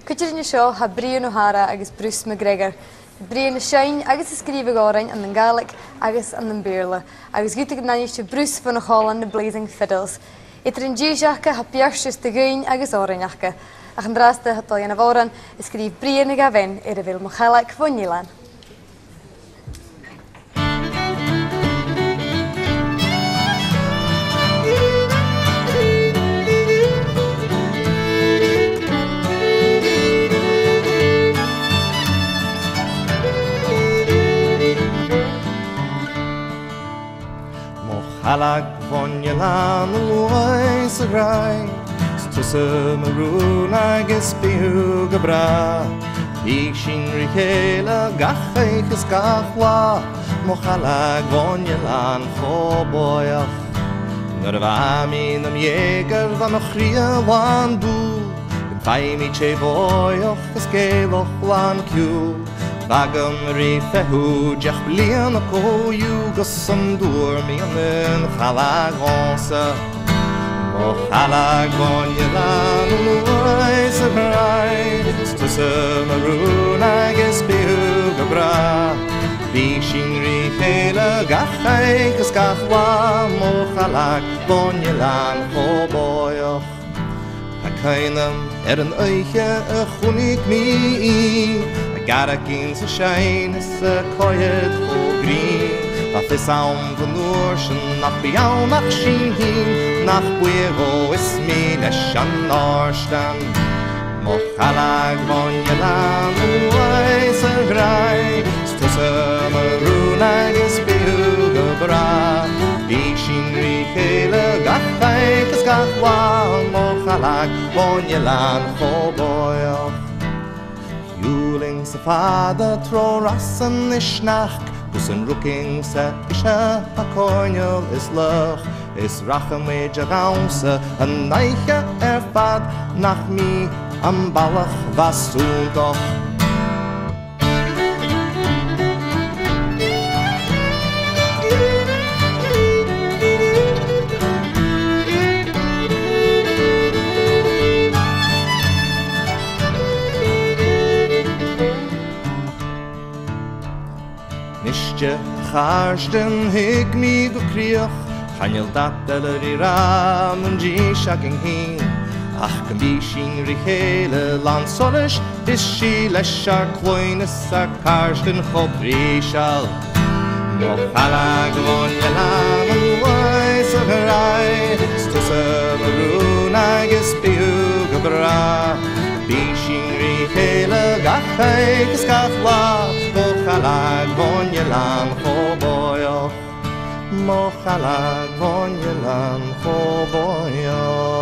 Cuidir seo ha Brian O'Hara agus Bruce McGregor. Brian na Shine agus is scríomh gárainn an Gaelic agus an Béarla, agus gúta go naiste Bruce fan Holland na Blazing Fiddles. Itar an ddíoiseacha ha bearchtas de gain agus árainneacha. Ach an drásta hatá an bhóran is scríomh Brian na Gavin ar a bhfuil mo Gaelic Funilan. Halag von Yalan Lois a Grai, Stusa Maroon agus Bihu Gabra, Ishin Rikela Gachaikas Gachla, Mochalag von Yalan Choboyach, Narvami nam Jäger van Ochria Wandu, Faimi Cheboyach, Eskeloch Lan Q. Bagam rife húdeach blian a cóú go samdúr mi an chalag onsa. Mo chalag von Yalan Lois a Grai, Stusa Maroon agus Bihu Gabra, Bishin Rikela Gachaikas Gachla, Mo chalag von Yalan Choboyach. Kainam an oiche a chunig mi, Garak in sa shine is a quiet for green. That is sound van Noorschen nach biau nach Shin hin, nach Buero is me leshan Norstan. Mochalag von Yalan Lois a Grai, Stusa Maroon agus Bihu Gabra, Bishin Rikela Gachaikas Gachla, Mochalag von Yalan Choboyach. Juling sa fada tro rassan is nach, Busan ruking sa isha a cornel is luch, is racham weja gaunsa, an naiche fad nach mi am balach was doch. Nishtje charsten hig mi go kriach, Chanel dateler I ram an shagging hin. Ach kan bishin richele land solish, is she leshar kloines ar karsten chobrishal. Mo chalag von Yalan Lois a Grai, Stusa Maroon agus Bihu Gabra, Bishin Rikela Gachaikas Gachla, Mochalag von Yalan Choboyach, Mochalag von Yalan Choboyach.